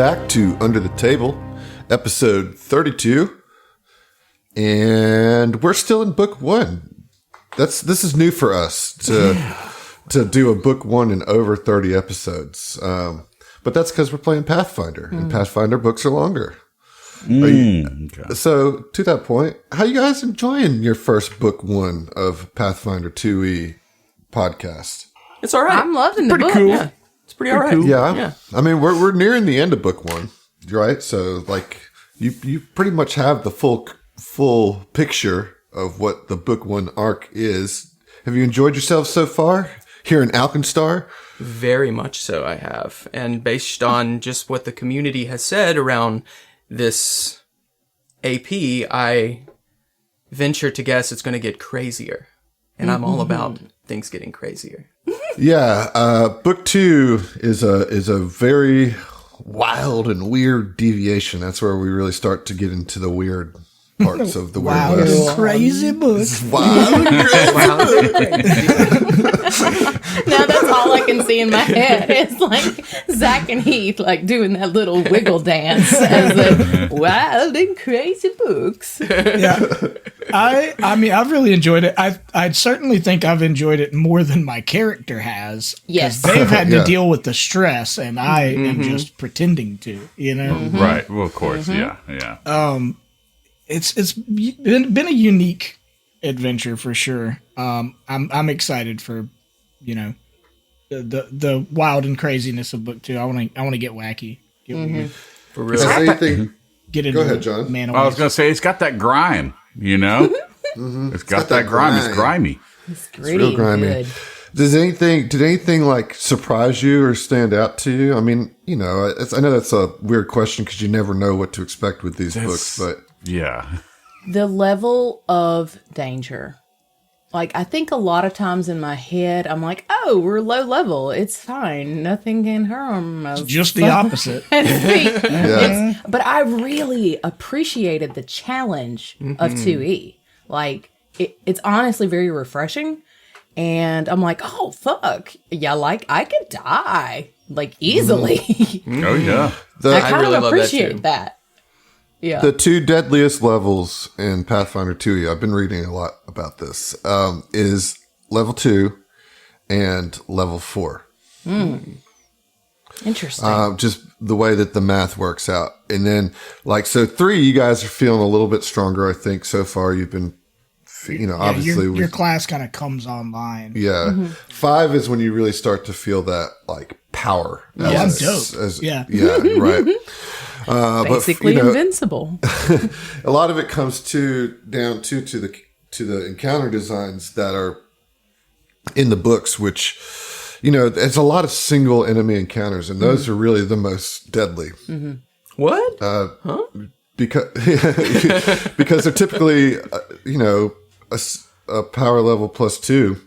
back to Under the Table, episode 32. And we're still in book one. This is new for us to do a book one in over 30 episodes. But that's because we're playing Pathfinder, and Pathfinder books are longer. Okay. So, to that point, how you guys enjoying your first book one of Pathfinder 2e podcast? It's all right. I'm loving the book. Cool. Yeah. It's pretty all right. Cool. Yeah. I mean, we're nearing the end of book one, right? So, like, you pretty much have the full picture of what the book one arc is. Have you enjoyed yourself so far here in Alkenstar? Very much so, I have. And based on just what the community has said around this AP, I venture to guess it's going to get crazier. And I'm all about things getting crazier. Yeah, book two is a very wild and weird deviation. That's where we really start to get into the weird parts of the wild Weird West. and crazy book. Wild and crazy. Now that's all I can see in my head. It's like Zach and Heath like doing that little wiggle dance as the wild and crazy books. Yeah, I mean, I've really enjoyed it. I certainly think I've enjoyed it more than my character has. Yes, they've had to deal with the stress, and I am just pretending to. You know, right? Well, of course, yeah. It's been a unique adventure for sure. I'm excited for, you know, the wild and craziness of book two. I want to get wacky, get weird. For real. Get into Go ahead, John. I was gonna say it's got that grime, you know. It's got that grime. It's grimy. It's gritty, It's real grimy. good. Did anything like surprise you or stand out to you? I mean, you know, I know that's a weird question because you never know what to expect with these books, but yeah. The level of danger. Like, I think a lot of times in my head, I'm like, oh, we're low level. It's fine. Nothing can harm us. Just the opposite. But I really appreciated the challenge of 2E. Like, it's honestly very refreshing. And I'm like, oh, fuck. Yeah, like, I could die. Like, easily. Oh, yeah. I kind really of love appreciate that. Yeah. The two deadliest levels in Pathfinder 2e, I've been reading a lot about this, is level 2 and level 4. Interesting. Just the way that the math works out. And then, like, so 3, you guys are feeling a little bit stronger, I think, so far. You've been, you know, obviously. Your class kind of comes online. Yeah. 5 is when you really start to feel that, like, power. I'm dope. Yeah, right. Basically but, you know, invincible. a lot of it comes down to the encounter designs that are in the books, which, you know, it's a lot of single enemy encounters, and those are really the most deadly. What? Because they're typically, you know, a power level +2,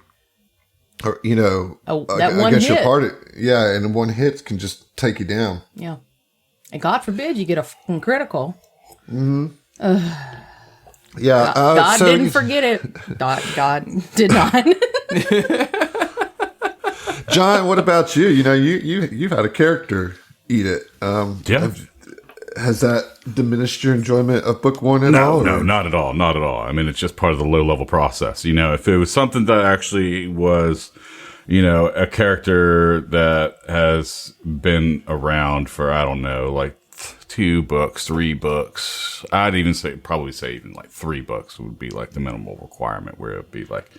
or, you know, that one against hit. your party. Yeah, and one hit can just take you down. Yeah. And God forbid you get a fucking critical. Yeah. God didn't forget it. God did not. John, what about you? You know, you've had a character eat it. Yeah. Has that diminished your enjoyment of book one at all? No, not at all. Not at all. I mean, it's just part of the low level process. You know, if it was something that actually was, you know, a character that has been around for, I don't know, like 2 books, 3 books. I'd even probably say even like 3 books would be like the minimal requirement, where it'd be like,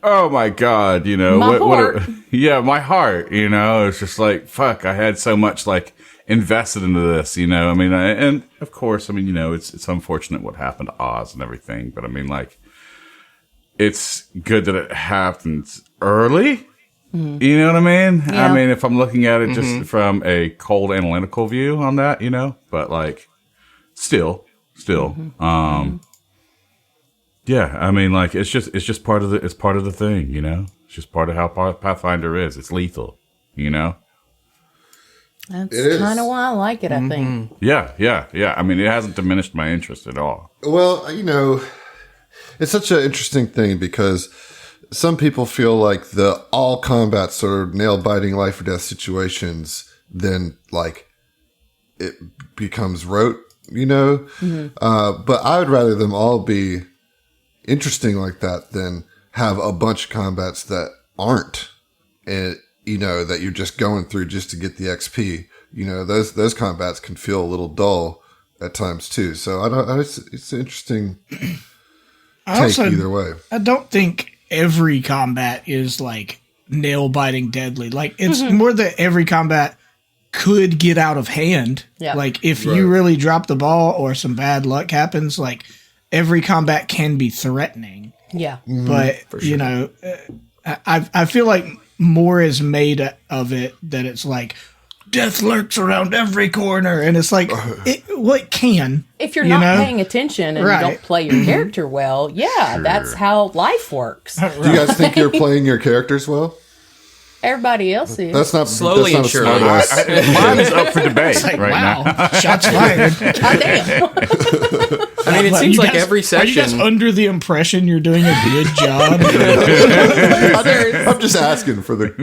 oh my God, you know, my heart. My heart, you know, it's just like, fuck, I had so much like invested into this, you know, I mean, and of course, I mean, you know, it's unfortunate what happened to Oz and everything, but I mean, like, it's good that it happens early. You know what I mean? Yeah. I mean, if I'm looking at it just from a cold analytical view on that, you know, but like, still, yeah, I mean, like, it's just part of the thing, you know? It's just part of how Pathfinder is. It's lethal, you know? That's kind of why I like it, I think. Yeah. I mean, it hasn't diminished my interest at all. Well, you know, it's such an interesting thing because some people feel like the all combat sort of nail biting life or death situations, then like it becomes rote, but I would rather them all be interesting like that than have a bunch of combats that aren't, and that you're just going through just to get the XP. Those combats can feel a little dull at times too. So it's an interesting take either way. I don't think every combat is like nail biting deadly. Like it's more that every combat could get out of hand. Yeah. Like if you really drop the ball or some bad luck happens, like every combat can be threatening. Yeah. But sure. I feel like more is made of it, that it's like death lurks around every corner, and it's like it can. If you're not paying attention and you don't play your character well, that's how life works. Do you guys think you're playing your characters well? Everybody else is. That's not slowly and surely. Mine is up for debate now. Shots fired. God damn. I mean, it seems like every session. Are you guys under the impression you're doing a good job? I'm just asking for the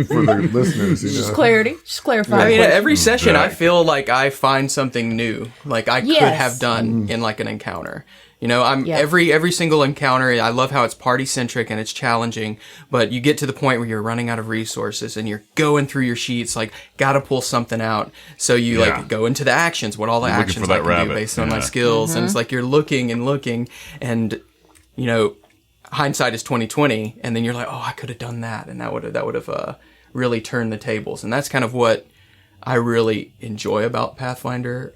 listeners. Just clarity. Just clarify. I mean, every session, I feel like I find something new, like I could have done in like an encounter. Every single encounter, I love how it's party centric and it's challenging, but you get to the point where you're running out of resources and you're going through your sheets, like gotta pull something out. So you like go into the actions, what all the actions I can do based on my skills. And it's like you're looking and hindsight is 20/20, and then you're like, oh, I could have done that, and that would have really turned the tables. And that's kind of what I really enjoy about Pathfinder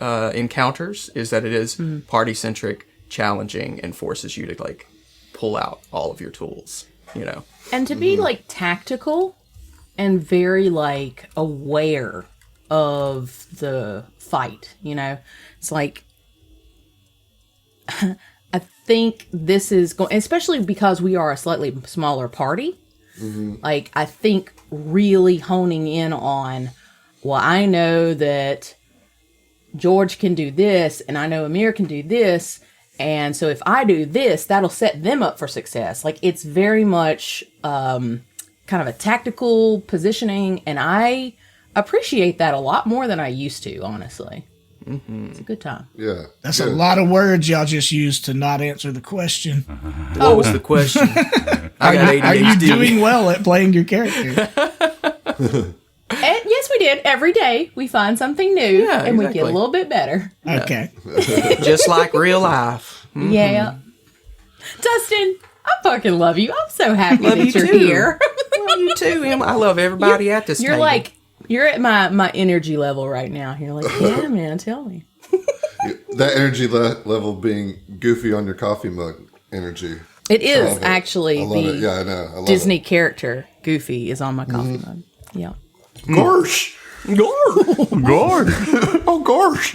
encounters, is that it is party centric, challenging, and forces you to like pull out all of your tools, and to be like tactical and very like aware of the fight. It's like I think this is going, especially because we are a slightly smaller party. Like I think really honing in on, well, I know that George can do this, and I know Amir can do this, and so if I do this, that'll set them up for success. Like, it's very much kind of a tactical positioning, and I appreciate that a lot more than I used to, honestly. It's a good time. Yeah. That's a lot of words y'all just used to not answer the question. What was the question? Are you doing well at playing your character? Yes, we did. Every day we find something new, and we get a little bit better. Okay. Just like real life. Yeah. Dustin, I fucking love you. I'm so happy that you're here. Love you too, Em. I love everybody at this table. You're like, you're at my energy level right now. You're like, yeah, man, tell me. That energy level being Goofy on your coffee mug energy. It is actually the Yeah, I know. Disney character Goofy is on my coffee mug. Yeah. Gorsh. Oh, gosh.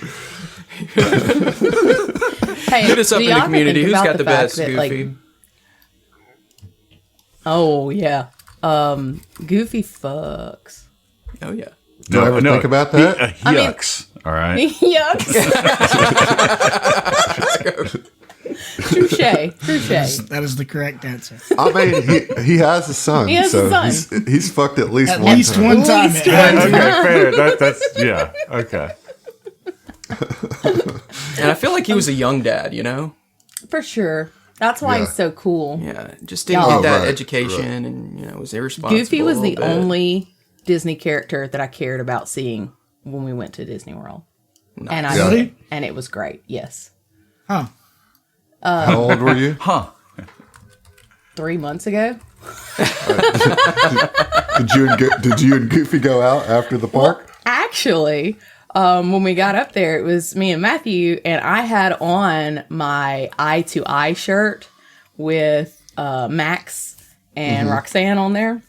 Hey, hit us up in the community. Who's got the best Goofy? Like, oh, yeah. Goofy fucks. Oh, yeah. Do I ever think about that? Yucks. All right. Yucks. Touche. That is the correct answer. I mean, he has a son. He has a son. He's fucked at least At one least time. one time. Okay, fair. That's yeah. Okay. And I feel like he was a young dad, For sure. That's why he's so cool. Yeah, just didn't get that education and, was irresponsible. Goofy was the only Disney character that I cared about seeing when we went to Disney World. Nice. And it was great, yes. Huh. How old were you? 3 months ago. Did you and Goofy go out after the park? Well, actually, when we got up there, it was me and Matthew, and I had on my Eye to Eye shirt with Max and Roxanne on there.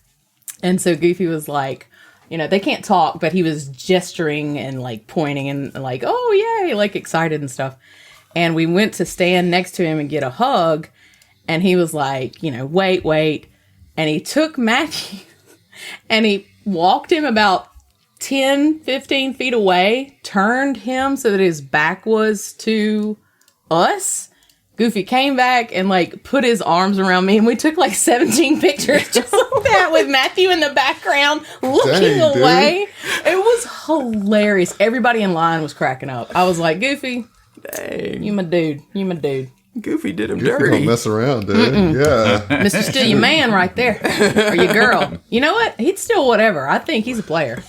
And so Goofy was like, they can't talk, but he was gesturing and like pointing and like, oh, yay, like excited and stuff. And we went to stand next to him and get a hug. And he was like, wait. And he took Matthew and he walked him about 10, 15 feet away, turned him so that his back was to us. Goofy came back and like put his arms around me, and we took like 17 pictures just like that. that with Matthew in the background looking Dang, dude. away. It was hilarious. Everybody in line was cracking up. I was like, Goofy, Dang. you my dude. You my dude. Goofy did him Goofy dirty. don't mess around, dude. Yeah. Mr. Still your man right there. Or your girl. You know what? He'd still whatever. I think he's a player.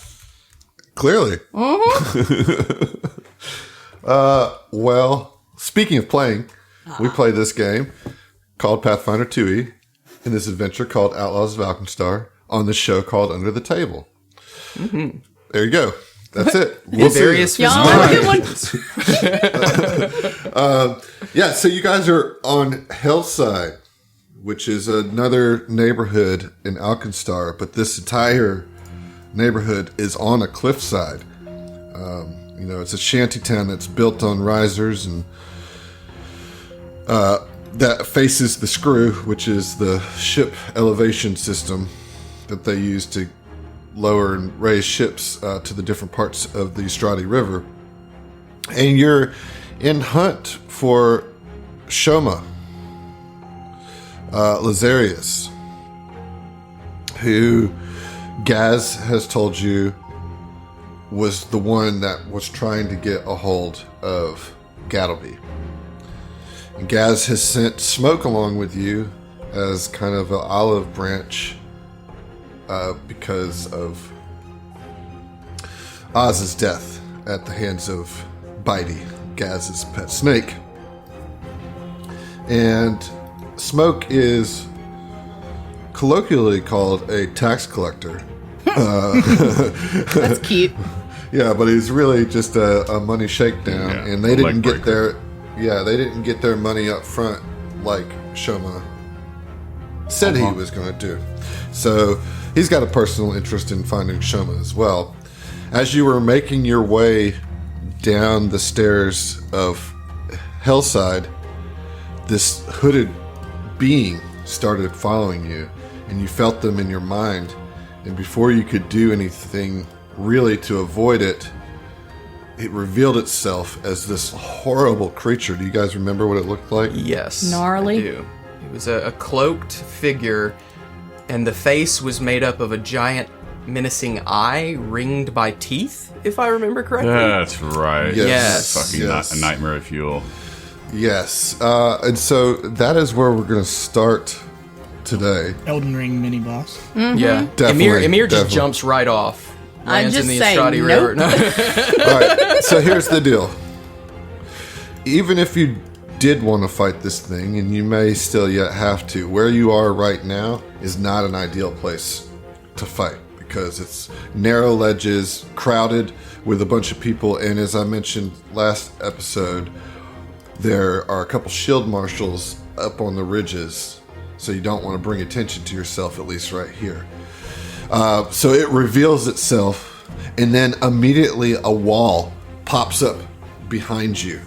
Clearly. Well, speaking of playing, we play this game called Pathfinder 2e in this adventure called Outlaws of Alkenstar on the show called Under the Table. There you go. That's it. We'll see. Various Y'all have a good one. Yeah, so you guys are on Hellside, which is another neighborhood in Alkenstar, but this entire neighborhood is on a cliffside. It's a shanty town that's built on risers and that faces the screw, which is the ship elevation system that they use to lower and raise ships to the different parts of the Estradi River. And you're in hunt for Shoma Lazarius, who Gaz has told you was the one that was trying to get a hold of Gattleby. And Gaz has sent Smoke along with you as kind of an olive branch because of Oz's death at the hands of Bitey, Gaz's pet snake. And Smoke is colloquially called a tax collector. That's cute. Yeah, but he's really just a money shakedown, Yeah, and they a didn't leg get breaker. their they didn't get their money up front like Shoma said he was going to do. So he's got a personal interest in finding Shoma as well. As you were making your way down the stairs of Hellside, this hooded being started following you, and you felt them in your mind. And before you could do anything really to avoid it, it revealed itself as this horrible creature. Do you guys remember what it looked like? Yes. Gnarly. I do. It was a cloaked figure, and the face was made up of a giant menacing eye ringed by teeth, if I remember correctly. That's right. Yes. Fucking Yes. nightmare fuel. Yes. And so that is where we're going to start today. Elden Ring mini boss. Yeah. Definitely, Emir just definitely. jumps right off. I Lands just in the say Estradi nope. River. No. All right. So here's the deal. Even if you did want to fight this thing, and you may still yet have to, where you are right now is not an ideal place to fight because it's narrow ledges, crowded with a bunch of people, and as I mentioned last episode, there are a couple shield marshals up on the ridges, so you don't want to bring attention to yourself, at least right here. So it reveals itself, and then immediately a wall pops up behind you,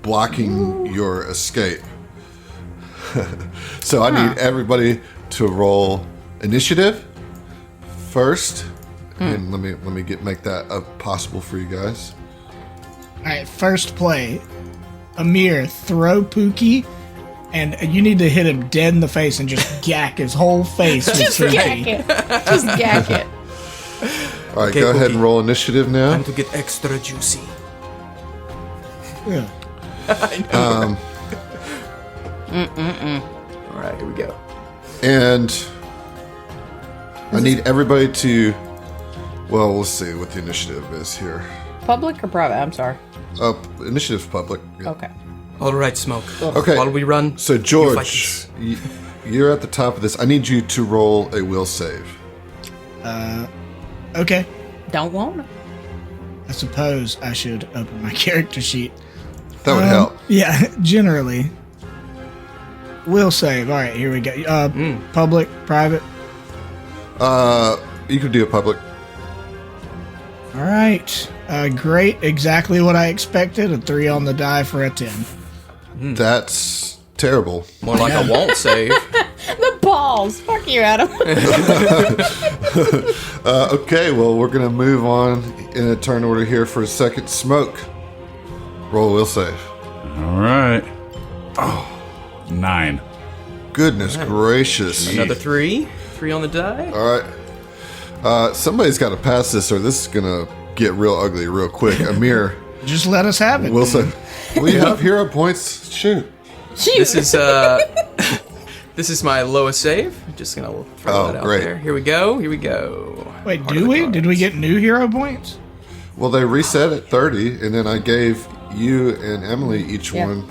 blocking your escape. So I need everybody to roll initiative first, and let me make that possible for you guys. All right, first play. Amir, throw Pookie, and you need to hit him dead in the face and just gack his whole face with Just gack Pookie. it. Just gack it. All right, Okay, go ahead Pookie. and roll initiative now. Time to get extra juicy. Yeah. All right, here we go. And I need everybody to, well, we'll see what the initiative is here. Public or private? I'm sorry. Initiative's public. Yeah. Okay. All right, Smoke. Okay. While we run, So, you fight George, this. you're at the top of this. I need you to roll a will save. Okay. Don't want it. I suppose I should open my character sheet. That would help. Yeah, generally. Will save. All right, here we go. Public, private. You could do a public. All right. Great. Exactly what I expected. A 3 on the die for a 10. That's terrible. More like a won't save. The balls. Fuck you, Adam. Okay, well, we're going to move on in a turn order here for a second. Smoke. Roll a will save. All right. 9. Goodness gracious. Another 3. 3 on the die. All right. Somebody's got to pass this, or this is gonna get real ugly real quick. Amir, Just let us have it. Wilson, we have hero points. Shoot. This is this is my lowest save. I'm just gonna throw that out great. there. Here we go. Wait, Heart do of the we? cards. Did we get new hero points? Well, they reset at 30, and then I gave you and Emily each Yeah. one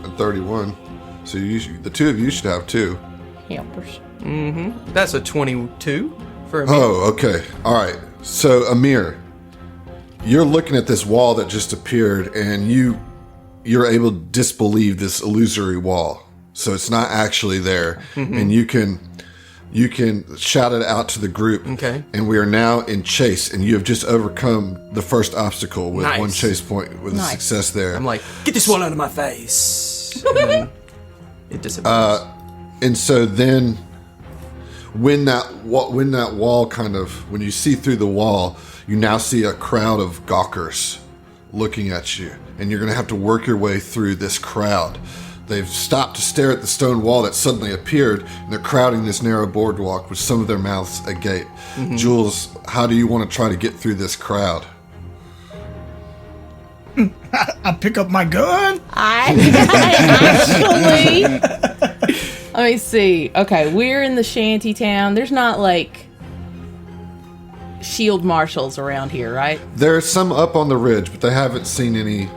at 31. So the two of you should have 2. Helpers. That's a 22 for me. Oh, okay. All right. So, Amir, you're looking at this wall that just appeared, and you're able to disbelieve this illusory wall. So it's not actually there, and you can shout it out to the group. Okay. And we are now in chase, and you have just overcome the first obstacle with Nice. 1 chase point with a Nice. success there. I'm like, get this one out of my face. And then it disappears. And so then, when that wall when you see through the wall, you now see a crowd of gawkers looking at you, and you're going to have to work your way through this crowd. They've stopped to stare at the stone wall that suddenly appeared, and they're crowding this narrow boardwalk with some of their mouths agape. Jules, how do you want to try to get through this crowd? I pick up my gun. I actually. Let me see. Okay, we're in the shanty town. There's not like shield marshals around here, right? There's some up on the ridge, but they haven't seen any.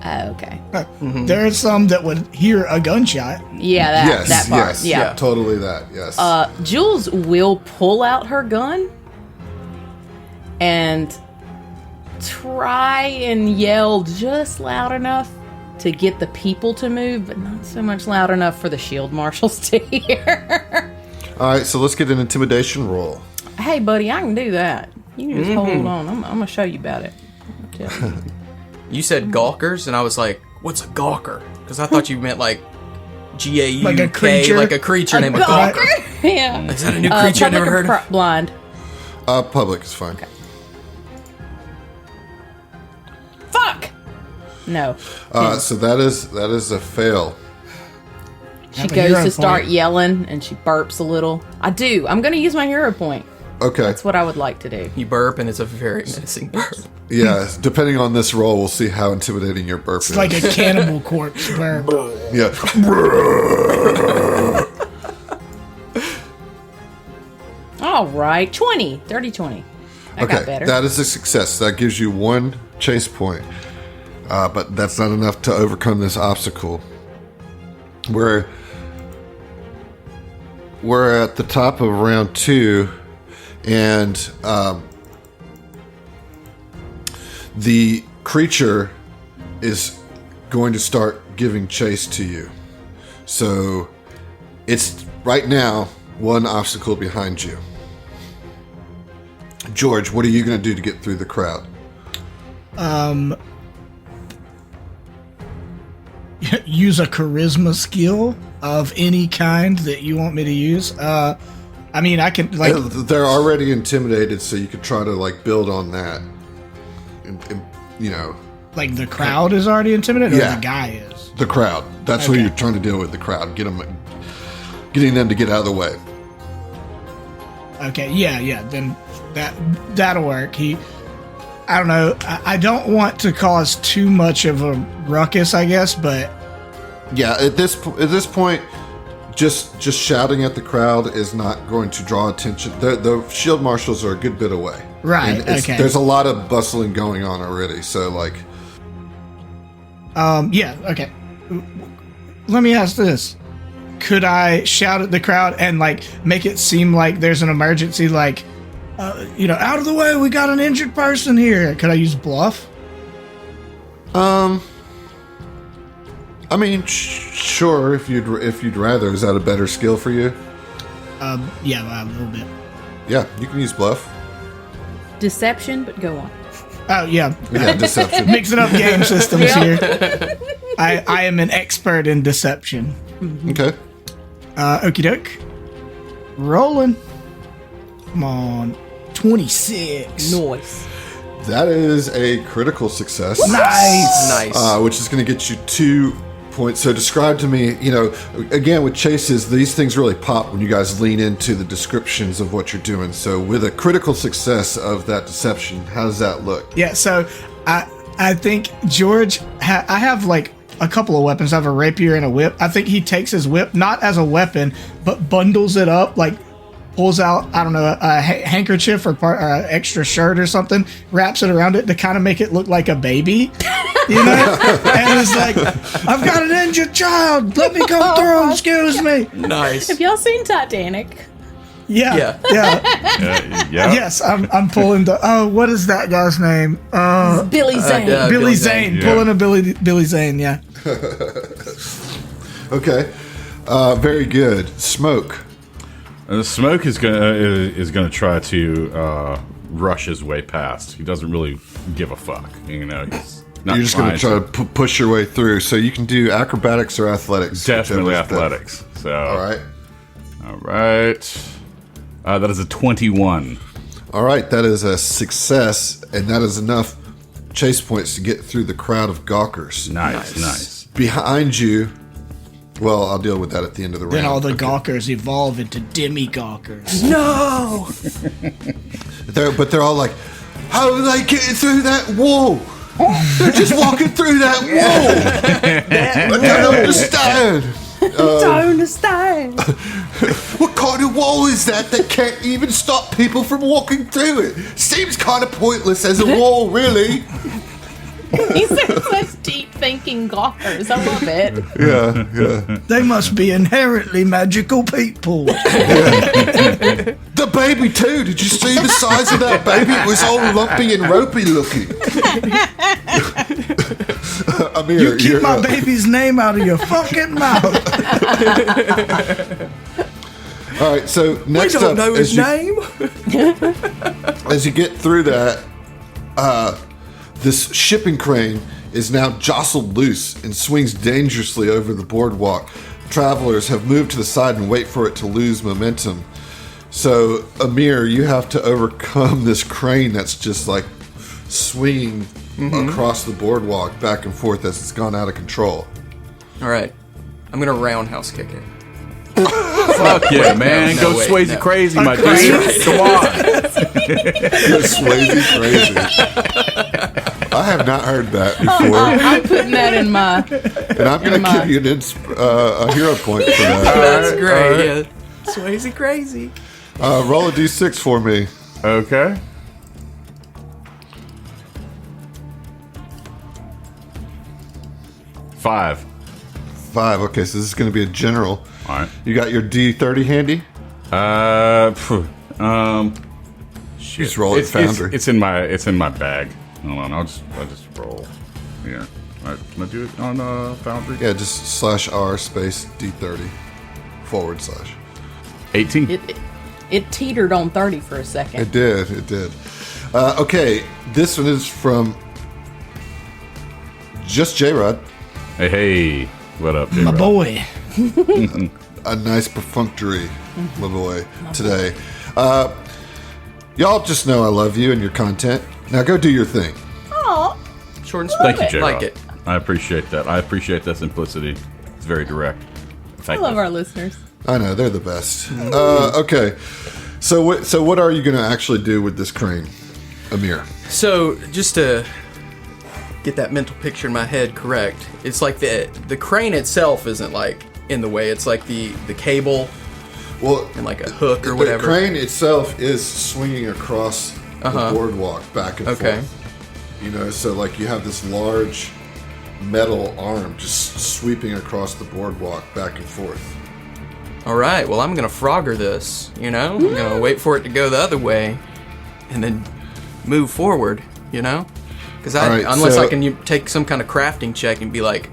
Oh, okay. There are some that would hear a gunshot. Yeah, Yes, that part. yes, Yeah. totally that. Yes. Jules will pull out her gun and try and yell just loud enough to get the people to move, but not so much loud enough for the shield marshals to hear. All right, so let's get an intimidation roll. Hey, buddy, I can do that. You can just hold on. I'm going to show you about it. You said gawkers, and I was like, what's a gawker? Because I thought you meant like G-A-U-K, Like a creature? like a creature named a gawker. Yeah. Is that a new creature I never public heard or of? blind. Public is fine. Fuck! No. So that is a fail. She Have a goes hero to start point. yelling, and she burps a little. I do. I'm going to use my hero point. Okay. That's what I would like to do. You burp, and it's a very menacing burp. Yeah, depending on this roll, we'll see how intimidating your burp is. It's like a cannibal corpse burp. Yeah. All right. 20. Dirty 20. I got Okay, better. that is a success. That gives you 1 chase point. But that's not enough to overcome this obstacle. We're at the top of round 2, and the creature is going to start giving chase to you. So it's right now 1 obstacle behind you. George, what are you going to do to get through the crowd? Use a charisma skill of any kind that you want me to use. I mean, I can like They're already intimidated, so you could try to like build on that. And, you know, like the crowd is already intimidated, Yeah. or the guy is. the crowd. That's what Okay. you're trying to deal with. The crowd, getting them to get out of the way. Okay, yeah. Then that'll work. I don't know. I don't want to cause too much of a ruckus, I guess, but Yeah, at this point, just shouting at the crowd is not going to draw attention. The shield marshals are a good bit away. Right, And okay. There's a lot of bustling going on already. So like, yeah, okay. Let me ask this. Could I shout at the crowd and like make it seem like there's an emergency, like out of the way, we got an injured person here. Could I use bluff? I mean, sure. If you'd rather, is that a better skill for you? Yeah, a little bit. Yeah, you can use bluff. Deception, but go on. Oh, yeah. Yeah, deception. Mixing up game systems here. I am an expert in deception. Okay. Okie doke. Rolling. Come on. 26. Noise. That is a critical success. Nice. Nice. Which is going to get you 2 points. So describe to me, again, with chases, these things really pop when you guys lean into the descriptions of what you're doing. So with a critical success of that deception, how does that look? Yeah, so I think George, I have like a couple of weapons. I have a rapier and a whip. I think he takes his whip, not as a weapon, but bundles it up, like pulls out, I don't know, a handkerchief or extra shirt or something, wraps it around it to kind of make it look like a baby, and it's like, I've got an injured child. Let me come through. Excuse me. Nice. Have y'all seen Titanic? Yeah. Yeah. Yes, I'm pulling what is that guy's name? Billy Zane. Billy Zane. Yeah. Pulling a Billy Zane, yeah. Okay. Very good. Smoke. The Smoke is gonna try to rush his way past. He doesn't really give a fuck. He's not You're just going to try to push your way through. So you can do acrobatics or athletics. Definitely whichever is better. athletics. So All right. That is a 21. All right. That is a success, and that is enough chase points to get through the crowd of gawkers. Nice. Behind you, well, I'll deal with that at the end of the round. Then all the gawkers evolve into demi-gawkers. No! But they're all like, how are they getting through that wall? They're just walking through that wall. I don't understand. Don't understand. What kind of wall is that can't even stop people from walking through it? Seems kind of pointless as a wall, really. These are such deep thinking gawkers. I love it. Yeah. They must be inherently magical people. The baby, too. Did you see the size of that baby? It was all lumpy and ropey looking. Amir, You keep my baby's name out of your fucking mouth. All right, so next We don't up, know his name. as you get through that, this shipping crane is now jostled loose and swings dangerously over the boardwalk. Travelers have moved to the side and wait for it to lose momentum. So, Amir, you have to overcome this crane that's just like swinging across the boardwalk back and forth as it's gone out of control. All right. I'm going to roundhouse kick it. Fuck yeah, man. No, Go wait, Swayze no. crazy, my dude. right. Come on. Swayze crazy. I have not heard that before, I'm putting that in my. and I'm going to give you a hero point for that. That's great. Yeah. Swayze crazy. Roll a d6 for me. Okay. Five. 5. Okay, so this is going to be a general. All right. You got your d30 handy? Shit. Just roll it, Foundry. It's in my bag. Hold on, I'll just roll. Yeah. All right, can I do it on Foundry? Yeah, just /r space d30 /. 18. It teetered on 30 for a second. It did. Okay, this one is from just J-Rod. Hey, what up, My J-Rod? boy. A nice perfunctory, my boy, today. Y'all just know I love you and your content. Now go do your thing. Aw. Short and Thank sweet. you, J-Rod. Like it. I appreciate that. I appreciate that simplicity. It's very direct. I Thank love you. our listeners. I know, they're the best. Okay, so what are you going to actually do with this crane, Amir? So, just to get that mental picture in my head correct, it's like the crane itself isn't like in the way. It's like the cable Well, and like a hook or whatever. the crane itself is swinging across the boardwalk back and Okay. forth. So like you have this large metal arm just sweeping across the boardwalk back and forth. All right. Well, I'm gonna Frogger this. I'm gonna wait for it to go the other way, and then move forward. Because right, unless so- I can take some kind of crafting check and be like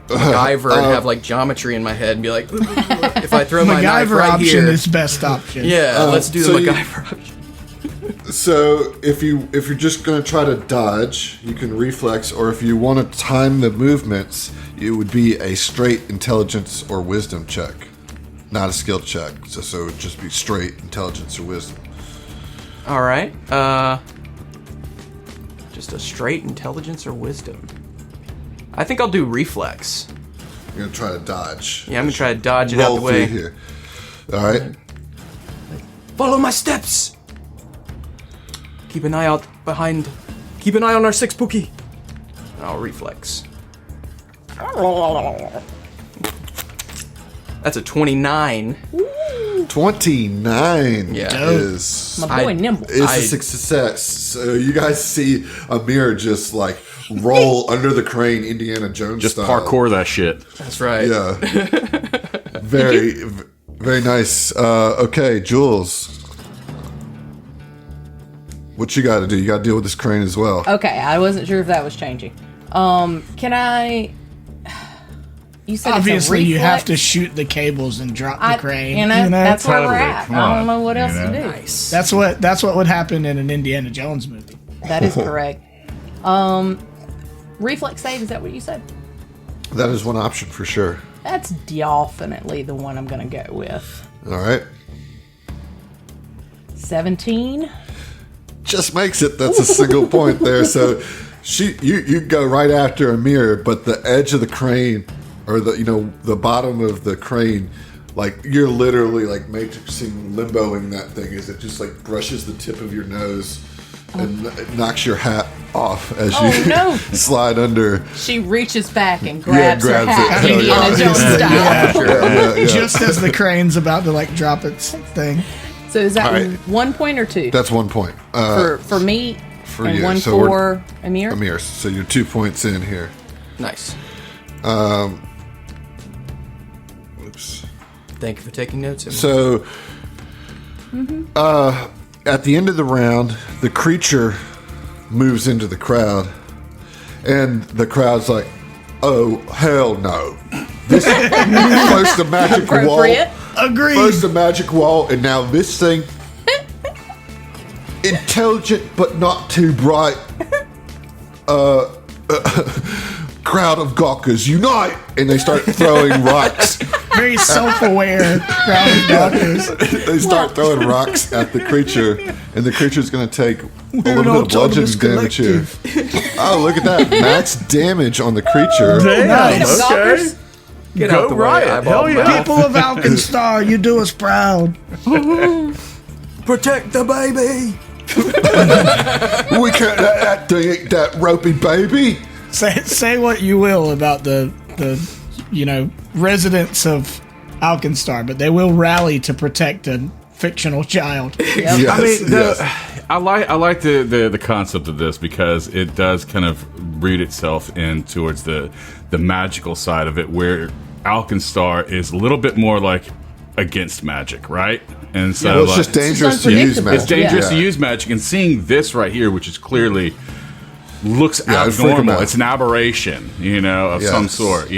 MacGyver and have like geometry in my head and be like, if I throw my knife MacGyver right option here, is best option. yeah, let's do so the you- MacGyver option. So if you're just going to try to dodge, you can reflex, or if you want to time the movements, it would be a straight intelligence or wisdom check, not a skill check. So it would just be straight intelligence or wisdom. All right. Just a straight intelligence or wisdom. I think I'll do reflex. You're gonna try to dodge. Yeah, I'm gonna try to dodge it out Roll the way. through here. All right. Follow my steps. Keep an eye out behind. Keep an eye on our 6 Pookie. I'll reflex. That's a 29. 29 Yeah. is My boy Nimble. a success. So you guys see Amir just like roll under the crane, Indiana Jones Just style. parkour that shit. That's right. Yeah. Very nice. Okay, Jules. What you got to do? You got to deal with this crane as well. Okay, I wasn't sure if that was changing. Can I? You said Obviously, it's a you have to reflex? shoot the cables and drop the crane. And you know? that's where we're Totally. at. Come I on. don't know what else You to know? do. Nice. That's what would happen in an Indiana Jones movie. That is correct. Reflex save, is that what you said? That is one option for sure. That's definitely the one I'm going to go with. All right. 17. Just makes it. That's a single point there. So you go right after Amir, but the edge of the crane, or the bottom of the crane, like you're literally like matrixing, limboing that thing as it just like brushes the tip of your nose and it knocks your hat off as you no. slide under. She reaches back and grabs her grabs it. hat, Hell Indiana yeah. Jones style. Yeah. Just as the crane's about to like drop its thing. So is that All right. 1 point or 2? That's 1 point for me and you. 1 So we're- for Amir? Amir. So you're 2 points in here. Nice. Oops. Thank you for taking notes. Emily. So, at the end of the round, the creature moves into the crowd, and the crowd's like, "Oh hell no! This first the magic wall, Appropriate. Agreed. first the magic wall, and now this thing, intelligent but not too bright. Crowd of gawkers unite!" And they start throwing rocks. Very self-aware crowd of doctors. They start throwing rocks at the creature, and the creature's going to take a We're little an bit of bludgeoning autonomous damage here. collective. Oh, look at that. Max damage on the creature. Nice. Gawkers? Get Go out the riot. way. Hell yeah. People of Alkenstar, you do us proud. Protect the baby. We can't let that thing eat that ropey baby. Say what you will about the residents of Alkenstar, but they will rally to protect a fictional child. Yes, I mean, yes. I like the concept of this because it does kind of root itself in towards the magical side of it, where Alkenstar is a little bit more like against magic, right? And so Well, it's just dangerous to use unpredictable. magic. it's dangerous Yeah. to use magic, and seeing this right here, which is clearly looks Yeah, it'd freak 'em abnormal. out. It's an aberration, of some Yes. sort,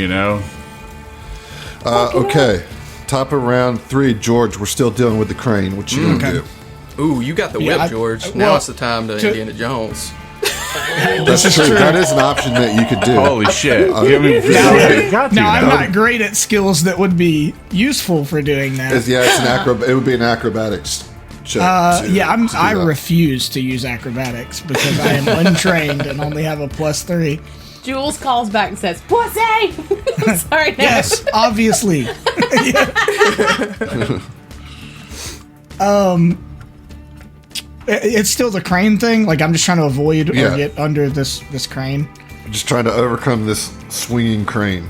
Okay. Top of round 3, George. We're still dealing with the crane. What you gonna do? Ooh, you got the whip, I- George. well, Now it's the time to Indiana Jones. That's true. That is an option that you could do. Holy shit! Now, I'm not great at skills that would be useful for doing that. It's it would be an acrobatics check. I refuse to use acrobatics because I am untrained and only have a +3. Jules calls back and says, "Pussy!" I'm sorry, no. Yes, obviously. It's still the crane thing. Like I'm just trying to avoid or Yeah. get under this crane. Just trying to overcome this swinging crane.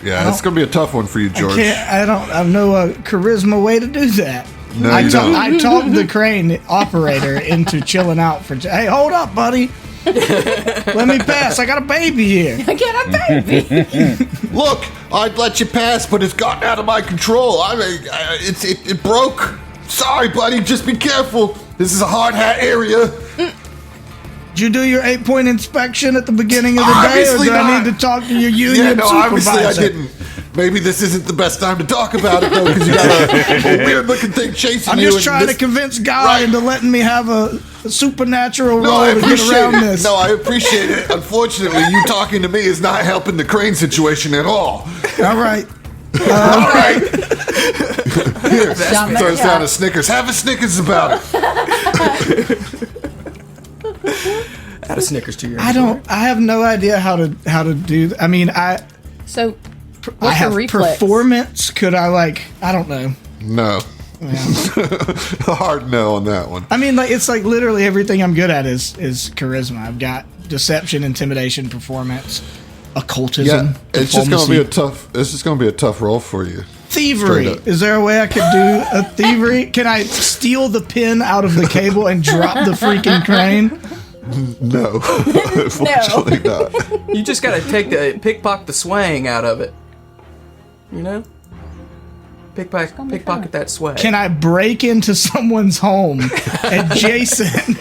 Yeah, it's gonna be a tough one for you, George. I don't have no charisma way to do that. No, you don't. I talked the crane operator into chilling out for. Hey, hold up, buddy. Let me pass. I got a baby here. I get a baby. Look, I'd let you pass, but it's gotten out of my control. It broke. Sorry, buddy. Just be careful. This is a hard hat area. Did you do your 8-point inspection at the beginning of the day, or Obviously do I not. need to talk to your union Yeah, no, supervisor? obviously I didn't. Maybe this isn't the best time to talk about it though, because you got a weird-looking thing chasing I'm you. just and trying this- to convince Guy Right. into letting me have a supernatural No, role I to get appreciate around it. this. No, I appreciate it. Unfortunately, you talking to me is not helping the crane situation at all. All right. All right. Here, Stop that throws cat. down a Snickers. Have a Snickers about it. Add a Snickers to your. I have no idea how to do. I mean, So, I what's have your reflex? performance. Could I I don't know. No. A hard no on that one. I mean, it's like literally everything I'm good at is charisma. I've got deception, intimidation, performance, occultism. Yeah, it's just gonna be diplomacy. it's just gonna be a tough role for you. Thievery. Straight up. Is there a way I could do a thievery? Can I steal the pin out of the cable and drop the freaking crane? No, unfortunately not. You just gotta pickpocket the swang out of it. You know? Pickpocket that swag. Can I break into someone's home adjacent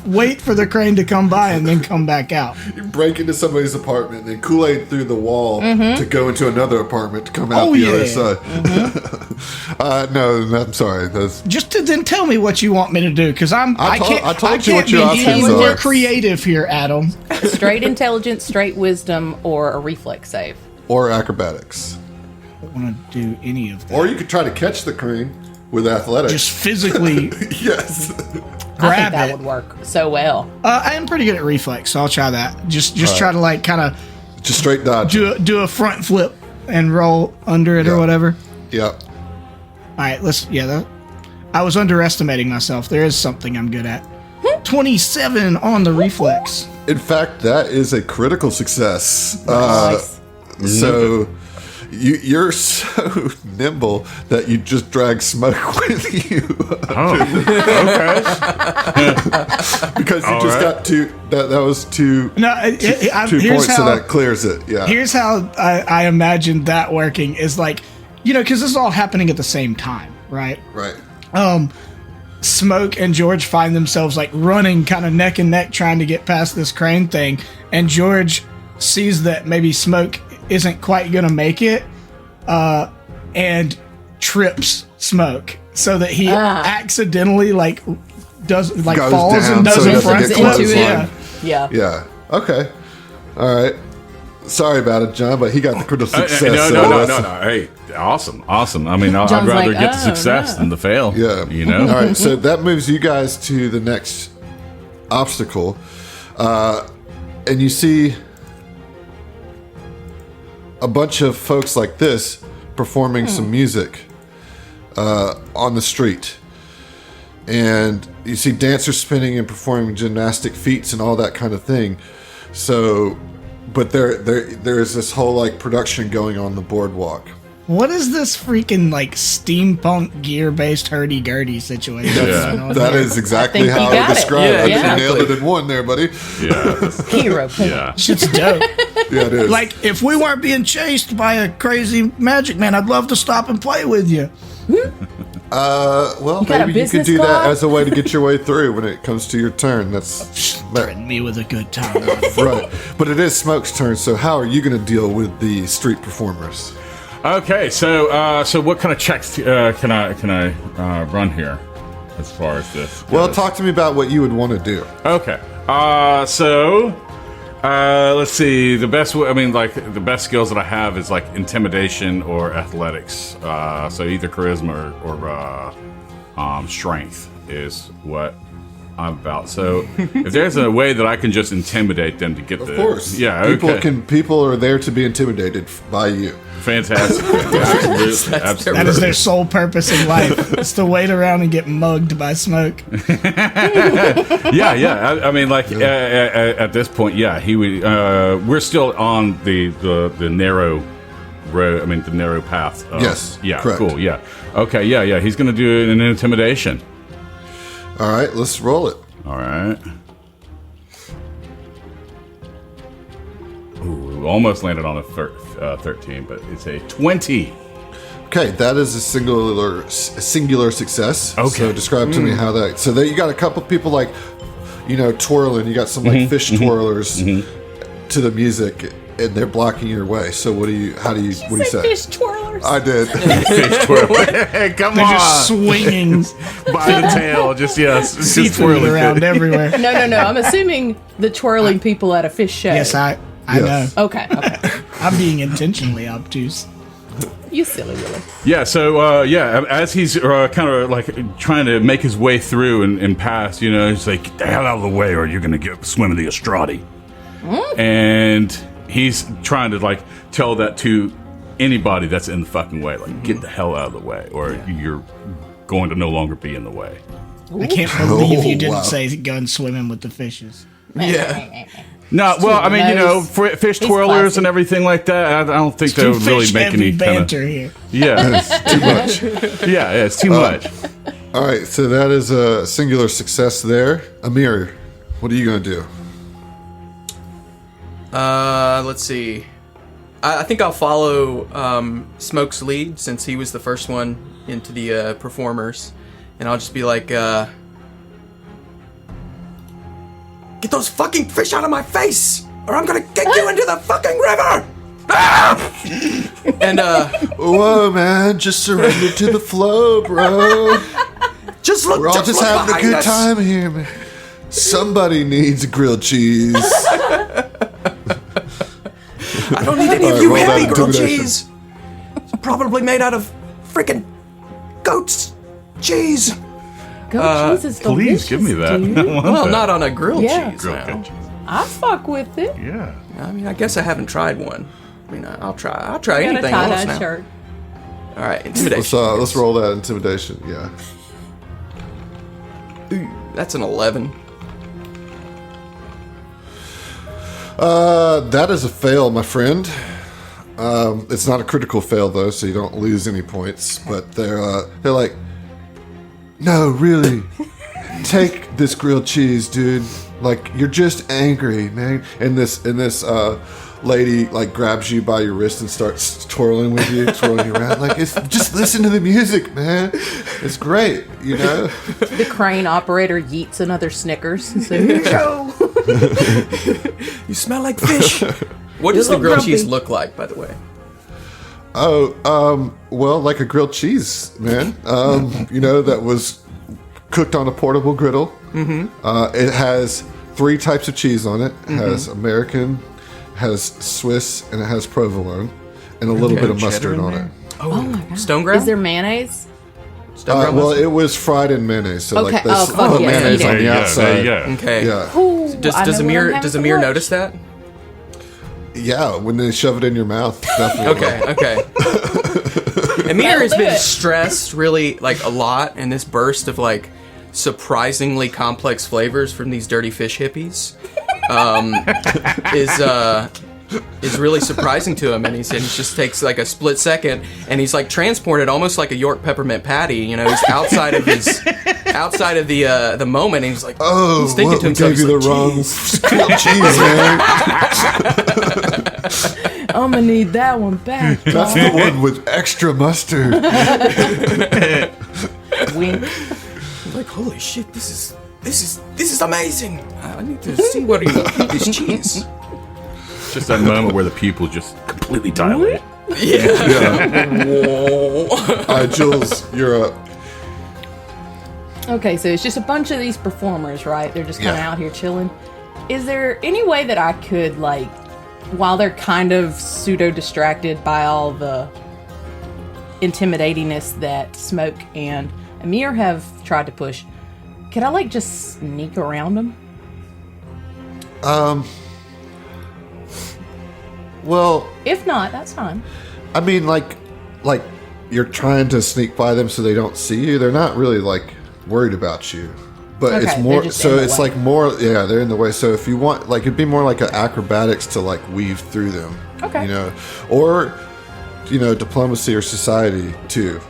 wait for the crane to come by and then come back out? You break into somebody's apartment and then Kool-Aid through the wall to go into another apartment to come out the other side. No, I'm sorry. Just to then tell me what you want me to do, because I told you what your be options any are. more creative here, Adam. Straight intelligence, straight wisdom, or a reflex save. Or acrobatics. I don't want to do any of that. Or you could try to catch the crane with athletics. Just physically yes. I think grab that it. would work so well. I am pretty good at reflex, so I'll try that. Just try to kind of Just straight dodge. do a front flip and roll under it or whatever. Yep. All right, I was underestimating myself. There is something I'm good at. 27 on the reflex. In fact, that is a critical success. Nice. So you're so nimble that you just drag smoke with you. Okay. Because you just got two. That was two. No, 2 here's points, so how that clears it. Yeah. here's how I imagined that working is because this is all happening at the same time, right? Right. Smoke and George find themselves running kind of neck and neck trying to get past this crane thing, and George sees that maybe Smoke isn't quite gonna make it and trips Smoke so that he accidentally Goes falls down and does so he a doesn't front get flip. clotheslined. Yeah. Yeah. Okay. All right. Sorry about it, John, but he got the critical success. No. Hey, awesome. I mean, I'd John's rather like, get the "Oh, success no." than the fail. Yeah. You know? All right. So that moves you guys to the next obstacle. And you see a bunch of folks like this performing some music on the street. And you see dancers spinning and performing gymnastic feats and all that kind of thing. So, but there's this whole production going on the boardwalk. What is this freaking steampunk gear-based hurdy-gurdy situation? going on That here? is exactly think you how I got would it. describe Yeah, it. exactly. You nailed it in one there, buddy. Yeah. Hero point. Yeah. Shit's dope. Yeah, it is. If we weren't being chased by a crazy magic man, I'd love to stop and play with you. well, got a maybe you could business do that card? as a way to get your way through when it comes to your turn. That's Threaten me with a good time. right. But it is Smoke's turn, so how are you going to deal with the street performers? Okay, so what kind of checks can I run here as far as this? Well, goes? talk to me about what you would want to do. Okay. Let's see. The best skills that I have is intimidation or athletics. So either charisma or strength is what I'm about. So if there's a way that I can just intimidate them to get Of course. Yeah. Okay. People are there to be intimidated by you. Fantastic. Absolutely. Absolutely. That is their sole purpose in life. It's to wait around and get mugged by Smoke. Yeah. I mean, at this point, yeah, he would. We're still on the narrow road. I mean, the narrow path. Yes, Yeah. correct. Cool. Yeah. Okay. Yeah. He's gonna do an intimidation. All right, let's roll it. All right. Ooh, we almost landed on a 13, but it's a 20. Okay, that is a singular success. Okay. So describe to me how that. So there you got a couple people twirling. You got some fish twirlers to the music, and they're blocking your way. So what do you say? Fish twirlers. I did. Fish twirl. Hey, come They're on. just swinging By the tail. Just seafood twirling. around everywhere. No. I'm assuming the twirling people at a fish show. Yes, I Yes. know. Okay. I'm being intentionally obtuse. You silly Willie. Yeah, so, as he's kind of like trying to make his way through and pass, he's like, get the hell out of the way or you're going to swim in the Estradi. And he's trying to, like, tell that to anybody that's in the fucking way. Like, get the hell out of the way or you're going to no longer be in the way. I can't believe you didn't say go swimming with the fishes. Yeah. No, well, I mean, fish twirlers classy. and everything like that. I don't think they would really make any kind banter of. here. Yeah, it's too much. Yeah, it's too much. All right, so that is a singular success there. Amir, what are you going to do? Let's see. I think I'll follow Smoke's lead since he was the first one into the performers, and I'll just be like, "Get those fucking fish out of my face, or I'm gonna kick you into the fucking river!" And Whoa, man, just surrender to the flow, bro. just look. We're all just look having a behind good us. time here, man. Somebody needs grilled cheese. I don't need any All of right, you roll that heavy grilled intimidation. cheese. It's probably made out of freaking goat's cheese. Goat cheese is delicious. Please give me that. dude. I want Well, that. not on a grilled Yeah. cheese. Grilled now. goat cheese. I fuck with it. Yeah. I mean, I guess I haven't tried one. I mean, I'll try I got a anything else tie-dye now. shirt. All right, intimidation. Let's roll that intimidation. Yeah. Ooh, that's an 11. That is a fail, my friend. It's not a critical fail though, so you don't lose any points. But they're like, no, really, take this grilled cheese, dude. Like you're just angry, man. And this lady like grabs you by your wrist and starts twirling with you, twirling you around. Like it's just listen to the music, man. It's great, The crane operator yeets another Snickers and says, "Here you go." You smell like fish. What does the look grilled grumpy. cheese look like, by the way? Well, like a grilled cheese, man. That was cooked on a portable griddle. Mm-hmm. It has 3 types of cheese on it. It has American, has Swiss, and it has provolone, and a little bit of mustard on it. Oh my god. Stone ground? Is there mayonnaise? Stone ground Well, mustard? it was fried in mayonnaise, so Okay. like they Oh, fuck put yes, mayonnaise eat it. on the There outside. you go. Okay. Yeah, Ooh, Does I know what I'm Amir having for Amir lunch. notice that? yeah. When they shove it in your mouth, definitely. Okay. Amir has do been it. stressed really like a lot, and this burst of like surprisingly complex flavors from these dirty fish hippies is really surprising to him, and he just takes like a split second, and he's like transported almost like a York peppermint patty. He's outside of the moment, and he's like, Oh, he's thinking what, to we himself, gave you he's the like, wrong "Jeez." grilled cheese, man. I'm gonna need that one back. That's the one with extra mustard. Wink. He's like, holy shit, this is amazing. I need to see what you eat this cheese. Just that moment where the pupil just completely dilate. Yeah. Whoa. All right, Jules, you're up. Okay, so it's just a bunch of these performers, right? They're just kind of Yeah. out here chilling. Is there any way that I could, like, while they're kind of pseudo-distracted by all the intimidatingness that Smoke and Amir have tried to push, could I, like, just sneak around them? Well, If not, that's fine. I mean, like you're trying to sneak by them so they don't see you. They're not really like worried about you, but Okay, it's they're more. just So in the it's way. like more. Yeah, they're in the way. So if you want, like, it'd be more like an acrobatics to like weave through them. Okay. Or diplomacy or society too,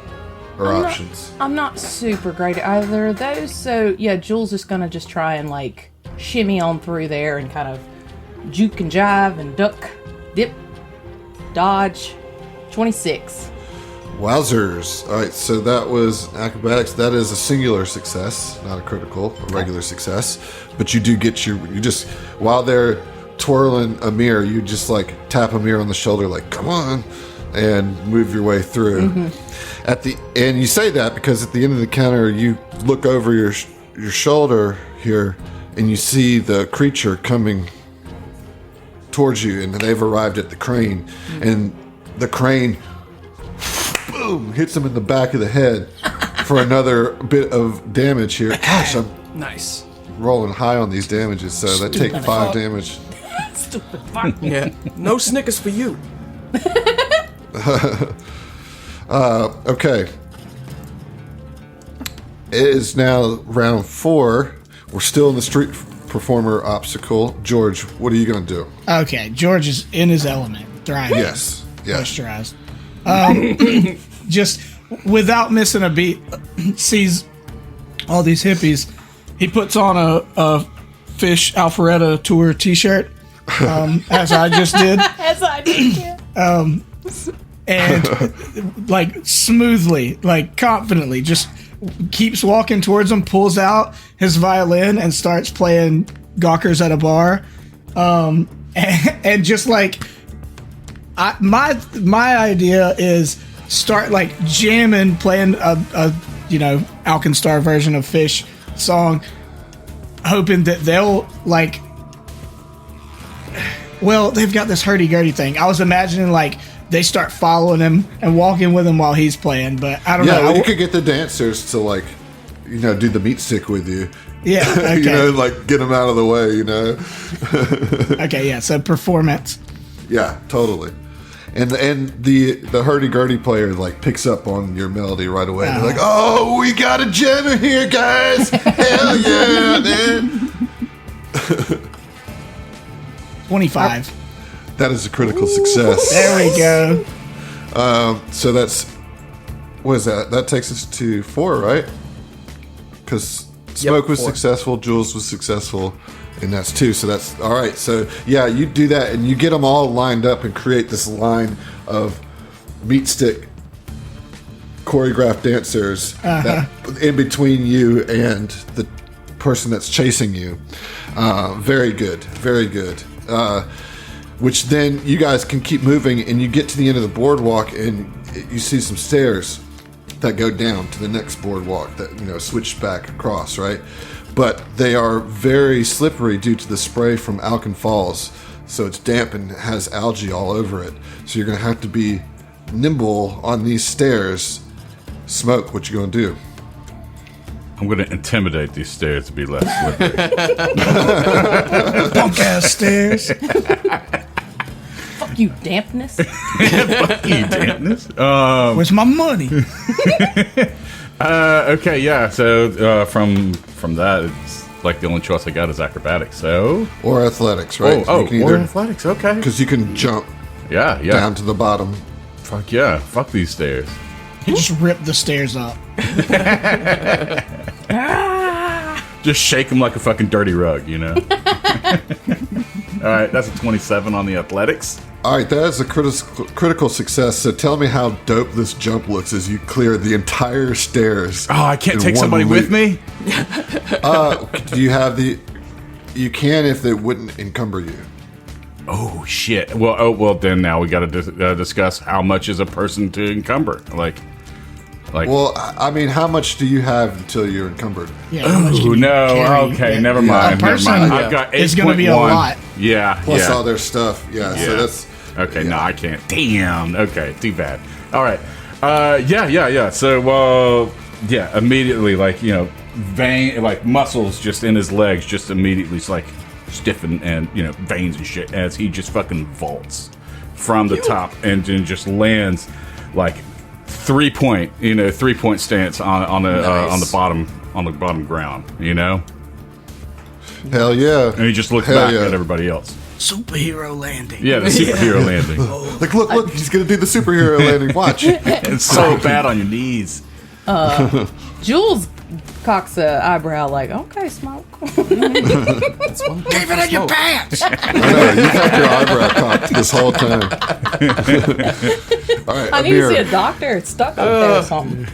are options. I'm not super great at either of those, so yeah, Jules is gonna just try and, like, shimmy on through there and kind of juke and jive and duck, dip, dodge. 26. Wowzers! All right, so that was acrobatics. That is a singular success, not a critical, a regular success. But you do get while they're twirling Amir, you just like tap Amir on the shoulder, like, come on, and move your way through. And you say that because at the end of the counter, you look over your shoulder here, and you see the creature coming towards you, and they've arrived at the crane, and the crane boom, hits him in the back of the head for another bit of damage here. Gosh, I'm Nice. rolling high on these damages, so that take 5 damage. Stupid fuck. Yeah. No Snickers for you. Okay. It is now round 4. We're still in the street performer obstacle. George, what are you going to do? Okay, George is in his element, thriving. Yes. Yeah. Moisturized. Just without missing a beat, sees all these hippies. He puts on a Fish Alpharetta Tour t-shirt, as I just did. As I did. And like smoothly, like confidently, just keeps walking towards him, pulls out his violin and starts playing Gawkers at a bar. And just like my idea is start like jamming, playing a Alkenstar version of Fish song, hoping that they'll like. Well, they've got this hurdy-gurdy thing. I was imagining like they start following him and walking with him while he's playing, but I don't know. Yeah, you could get the dancers to like, do the meat stick with you. Yeah, okay. Like get them out of the way. Okay, yeah. So performance. Yeah, totally. And the hurdy-gurdy player like picks up on your melody right away. They're like, "Oh, we got a jammer here, guys! Hell yeah, man!" 25. That is a critical success. There we go. So that's, what is that? That takes us to 4, right? Because Smoke was 4. successful, Jules was successful, and that's 2. So that's all right. So yeah, you do that, and you get them all lined up and create this line of meat stick choreographed dancers that in between you and the person that's chasing you. Very good, very good. Which then you guys can keep moving, and you get to the end of the boardwalk, and you see some stairs that go down to the next boardwalk that switch back across, right? But they are very slippery due to the spray from Alken Falls, so it's damp and has algae all over it. So you're gonna have to be nimble on these stairs. Smoke, what you gonna do? I'm going to intimidate these stairs to be less slippery. Punk ass stairs. Fuck you, dampness. Fuck you, dampness. Where's my money? Okay, yeah. So from that, it's like the only choice I got is acrobatics. So Or athletics, right? oh, you can or athletics. Okay. because you can jump Yeah. down to the bottom. Fuck yeah. Fuck these stairs. You just rip the stairs up. Just shake them like a fucking dirty rug, All right, that's a 27 on the athletics. All right, that is a critical success. So tell me how dope this jump looks as you clear the entire stairs. Oh, I can't in take one somebody with leap. me? Do you have the? You can if they wouldn't encumber you. Oh, shit. Well, then now we got to discuss how much is a person to encumber. Like. Well, I mean, how much do you have until you're encumbered? Yeah. how much can Ooh, you no. carry? Okay, Yeah. never Yeah. mind. A person, never mind. yeah, I've got 8.1. it's gonna be a lot. Yeah. Plus yeah. all their stuff. Yeah. So that's Okay, no, I can't. Damn. Okay, too bad. All right. Yeah. So, immediately, vein, muscles just in his legs just immediately stiffen and, veins and shit as he just fucking vaults from the top and then just lands 3-point stance on the bottom ground, hell yeah. And he just looks Hell back yeah. at everybody else. Superhero landing. Yeah, the superhero landing. Like, look, he's gonna do the superhero landing. Watch. It's so bad on your knees. Jules cocks a eyebrow like, okay, Smoke. Keep it in your pants. I know you've had your eyebrow cocked this whole time. All right, I need to Amir. see a doctor. It's stuck up there or something.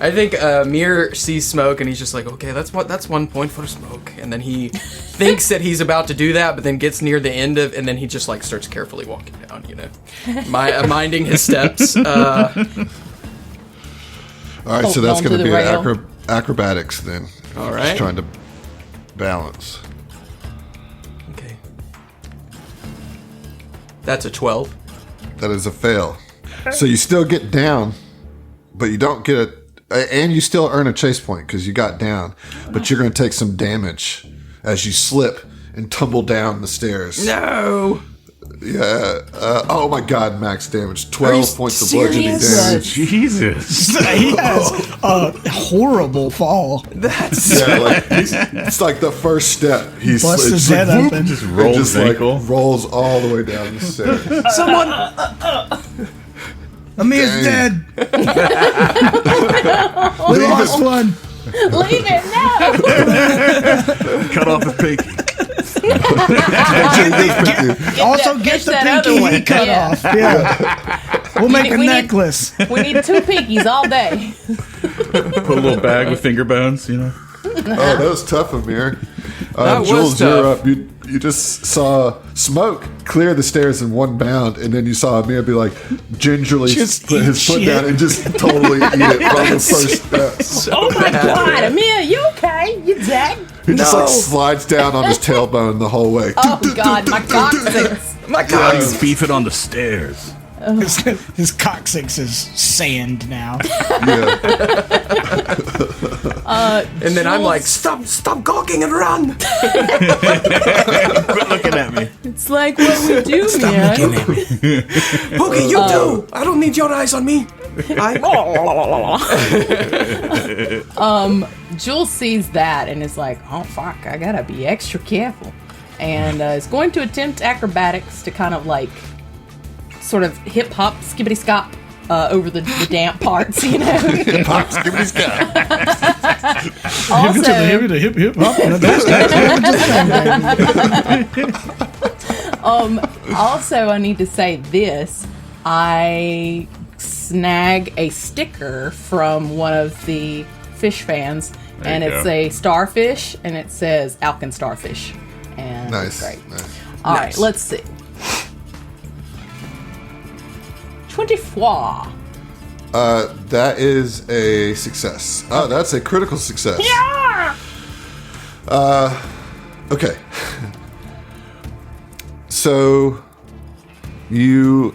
I think Mir sees Smoke and he's just like, okay, that's 1 point for Smoke. And then he thinks that he's about to do that, but then gets near the end of, and then he just starts carefully walking down, minding his steps. All right, so that's Hold on going to to be the an rail. acrobatics then. All right. Just trying to balance. Okay. That's a 12. That is a fail. So you still get down, but you don't get and you still earn a chase point because you got down, but you're going to take some damage as you slip and tumble down the stairs. No. Yeah. Oh my God, max damage. 12 points of bludgeoning damage. Jesus. He has a horrible fall. It's like the first step. He Busts his head like, open. Just rolls his ankle. Rolls all the way down the stairs. Someone. Amir's dead. We lost one. Leave it now. Cut off his pinky. Also, get fish the that other pinky one. he cut Yeah. off. Yeah. We'll make a we need- necklace. We need 2 pinkies all day. Put a little bag with finger bones, you know. Oh, that was tough, Amir. That was Jules, you're tough. up. You just saw smoke clear the stairs in one bound, and then you saw Amir be like gingerly Just put his eat foot shit. down and just totally eat it from the first step. Oh my God, Amir, you okay? You dead? He just No. like slides down on his tailbone the whole way. Oh God, my coccyx. My God. He's beefing on the stairs. His coccyx is sand now. Yeah. And then I'm like, stop gawking and run. Quit looking at me. It's like what we do, man. Pookie, you do. I don't need your eyes on me. Jules sees that and is like, oh fuck, I gotta be extra careful. And is going to attempt acrobatics to kind of like sort of hip hop, skibbity scop over the damp parts, you know? Pops, give me his guy. Also, Hip hip hop. also, I need to say this. I snag a sticker from one of the fish fans, There and you it's go. a starfish, and it says Alkenstar fish. And Nice. it's great. Nice. All right, Nice. let's see. 24. That is a success. Oh, that's a critical success. Yeah! Okay. So you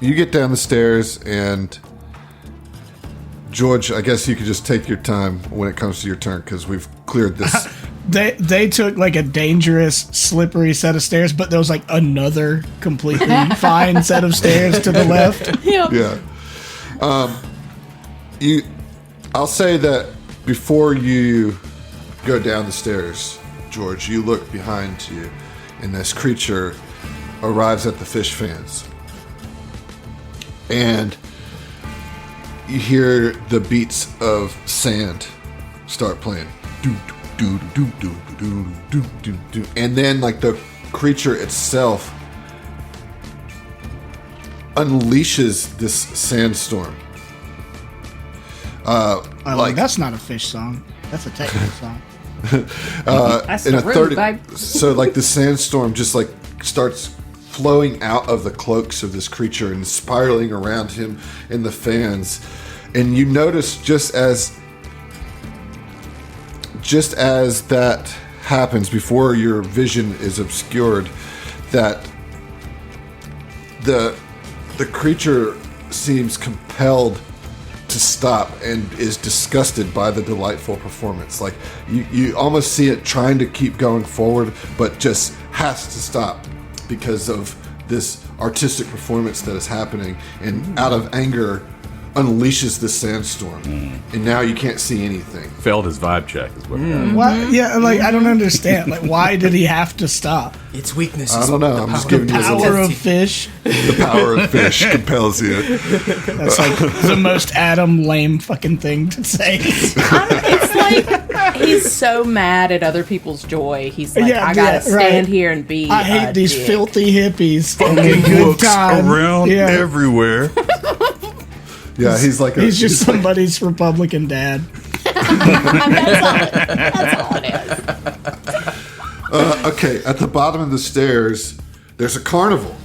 get down the stairs, and George, I guess you could just take your time when it comes to your turn because we've cleared this. They took like a dangerous, slippery set of stairs, but there was like another completely fine set of stairs to the left. Yeah. Yeah. I'll say that before you go down the stairs, George, you look behind you, and this creature arrives at the fish fans. And you hear the beats of sand start playing. Do, do, do, do, do, do, do, do. And then, like, the creature itself unleashes this sandstorm. That's not a fish song. That's a techno song. That's in the a root, babe. so like the sandstorm just like starts flowing out of the cloaks of this creature and spiraling around him in the fans, and you notice just as that happens, before your vision is obscured, that the creature seems compelled to stop and is disgusted by the delightful performance. Like you almost see it trying to keep going forward, but just has to stop because of this artistic performance that is happening, and out of anger unleashes the sandstorm, and now you can't see anything. Failed his vibe check is what it got. What? Yeah, like I don't understand. Like, why did he have to stop? Its weakness I is don't know. I'm just giving you a Power little. of fish. The power of fish compels you. That's like the most Adam lame fucking thing to say. It's like he's so mad at other people's joy. He's like, Yeah, I gotta yeah, stand right. here and be. I hate a these dick. filthy hippies. Having a good Looks time. around Yeah. everywhere. Yeah, he's like He's just somebody's Republican dad. That's all it is. okay, at the bottom of the stairs, there's a carnival.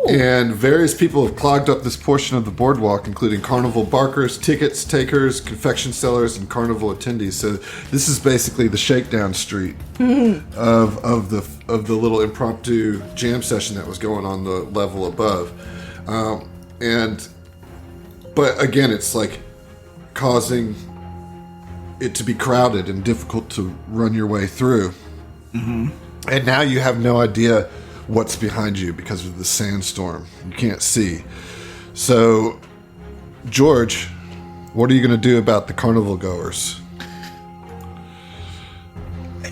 And various people have clogged up this portion of the boardwalk, including carnival barkers, tickets takers, confection sellers, and carnival attendees. So this is basically the shakedown street of the little impromptu jam session that was going on the level above. But again, it's like causing it to be crowded and difficult to run your way through. Mm-hmm. And now you have no idea what's behind you because of the sandstorm. You can't see. So, George, what are you going to do about the carnival goers?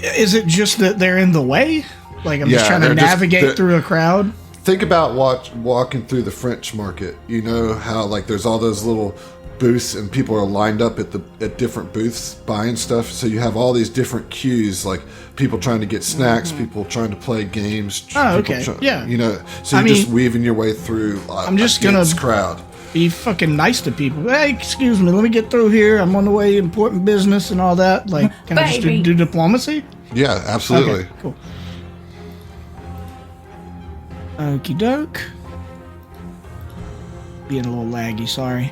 Is it just that they're in the way? Like I'm just trying to navigate through a crowd? Think about walking through the French market. You know how like there's all those little booths and people are lined up at different booths buying stuff. So you have all these different queues, like people trying to get snacks, people trying to play games. Oh, okay. Yeah. You know, so you're just weaving your way through. I'm just gonna crowd. Be fucking nice to people. Hey, excuse me, let me get through here. I'm on the way, important business and all that. Like, can I just do diplomacy? Yeah, absolutely. Okay, cool. Okie doke. Being a little laggy, sorry.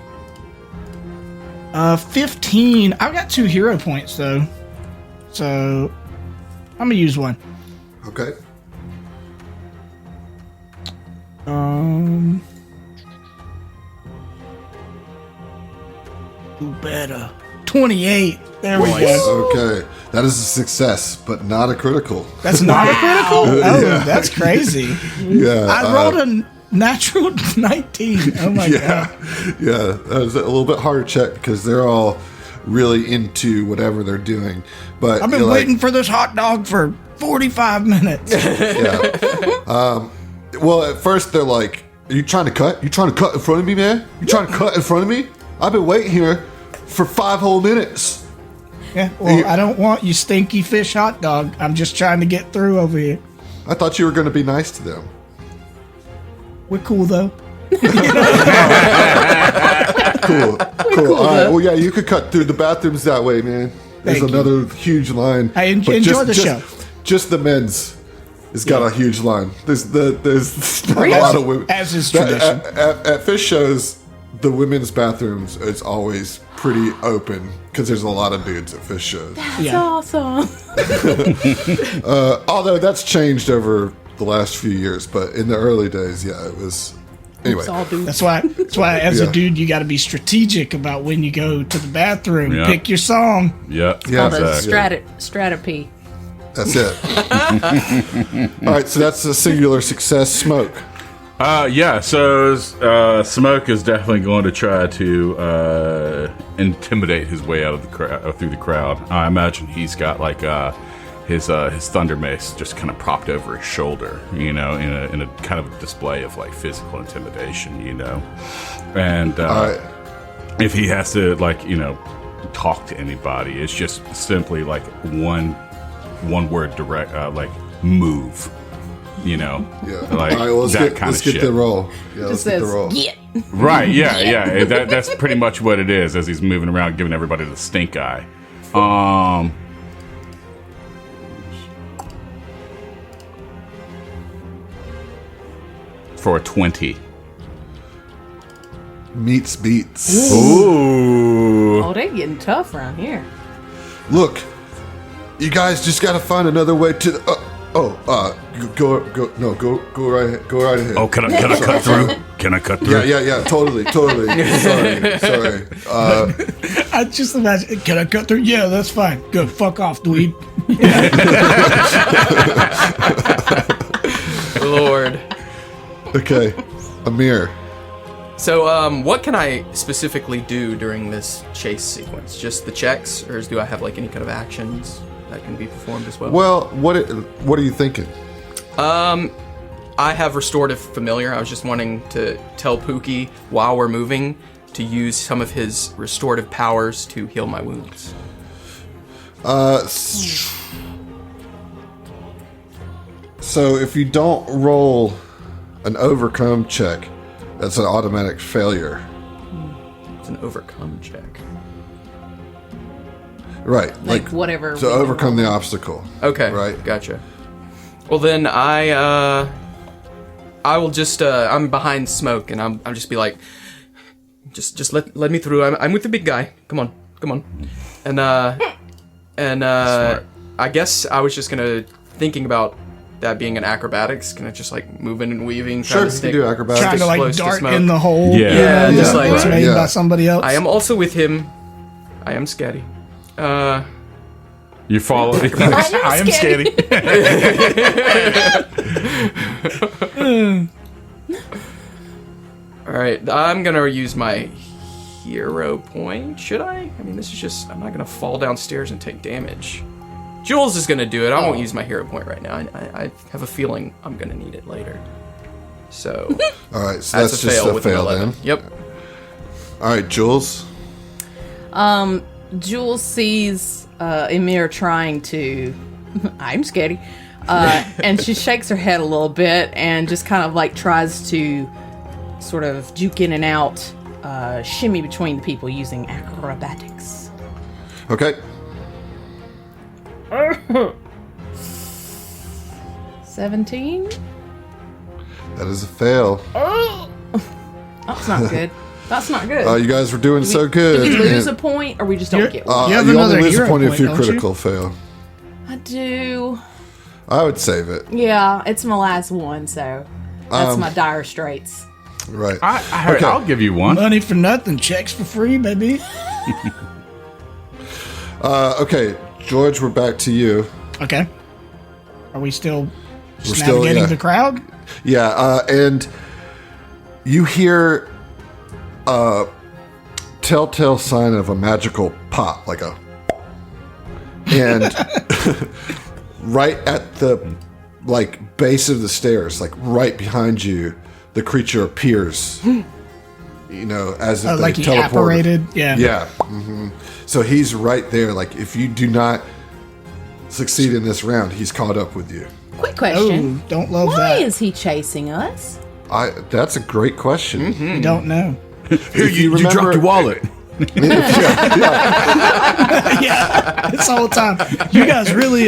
15. I've got 2 hero points though, so I'm gonna use one. Okay. Do better. 28. There we go. Okay, that is a success, but not a critical. That's not a critical? Oh, that's crazy. Yeah, I rolled a natural 19. Oh my god. Yeah, that was a little bit harder check because they're all really into whatever they're doing. But I've been waiting for this hot dog for 45 minutes. Yeah. Well, at first they're like, "Are you trying to cut? You trying to cut in front of me, man? You trying to cut in front of me? I've been waiting here for 5 whole minutes." Yeah, well, I don't want you stinky fish hot dog. I'm just trying to get through over here. I thought you were going to be nice to them. We're cool though. Cool. All right. Well, yeah, you could cut through the bathrooms that way, man. There's Thank another huge line. I enjoy the show. Just the men's has got a huge line. There's not a lot of women. As is tradition. At fish shows, the women's bathrooms is always pretty open because there's a lot of dudes at fish shows. That's awesome. Although that's changed over the last few years, but in the early days, yeah, it was. Anyway, that's why as a dude, you got to be strategic about when you go to the bathroom. Yeah. Pick your song. Yep. Yeah, Stratopy. That's it. All right, so that's a singular success. Smoke. Yeah, so Smoke is definitely going to try to intimidate his way out of the crowd, through the crowd. I imagine he's got like his thunder mace just kind of propped over his shoulder, you know, in a kind of display of like physical intimidation, you know. And if he has to like, you know, talk to anybody, it's just simply like one word direct, like move. You know, Yeah. like all right, well, let's get the roll. Yeah, let's get the Says, roll. yeah. Right, yeah. That's pretty much what it is as he's moving around, giving everybody the stink eye. For a 20. Meets beats. Ooh. Oh, they getting tough around here. Look, you guys just got to find another way to the. Go right ahead. Oh, can I cut through? Can I cut through? Yeah, totally. Sorry. I just imagine. Can I cut through? Yeah, that's fine. Good. Fuck off, dweeb. Lord. Okay, Amir. So, what can I specifically do during this chase sequence? Just the checks, or do I have like any kind of actions that can be performed as well? Well, what are you thinking? I have restorative familiar. I was just wanting to tell Pookie while we're moving to use some of his restorative powers to heal my wounds. So if you don't roll an overcome check, that's an automatic failure. It's an overcome check. Right. Like whatever. To overcome the obstacle. Okay. Right. Gotcha. Well then I will just I'm behind Smoke and I'm just be like, just let me through. I'm with the big guy. Come on. And Smart. I guess I was just thinking about that being an acrobatics, can I just like moving and weaving? Sure, you can do acrobatics. Trying to like close to dart smoke. in the hole. Yeah. Just like- that's made Yeah. by somebody else. I am also with him. I am scatty. You follow. I am scared. All right, I'm gonna use my hero point. Should I? I mean, this is just. I'm not gonna fall downstairs and take damage. Jules is gonna do it. I won't use my hero point right now. I have a feeling I'm gonna need it later. So All right, so that's that's a just fail a with an fail 11. then. Yep. All right, Jules. Jules sees Emir trying to. I'm scared. And she shakes her head a little bit and just kind of like tries to sort of juke in and out, shimmy between the people using acrobatics. Okay. 17? That is a fail. That's not good. That's not good. You guys were doing so good. Do we lose a and, point or we just don't get one? You have you another only lose a hero point if point, you don't you? critical fail. I do. I would save it. Yeah, it's my last one, so that's my dire straits. Right. I heard. Okay. I'll give you one. Money for nothing, checks for free, baby. Okay, George, we're back to you. Okay. Are we still just still, navigating yeah. the crowd? Yeah, and you hear a telltale sign of a magical pop, like a... And right at the, like, base of the stairs, like, right behind you, the creature appears. You know, as if they Like he teleported. apparated? Yeah. Yeah. So he's right there. Like, if you do not succeed in this round, he's caught up with you. Quick question. Oh, don't love Why that. is he chasing us? That's a great question. We don't know. Here, you dropped your wallet. Yeah, it's all the time. You guys really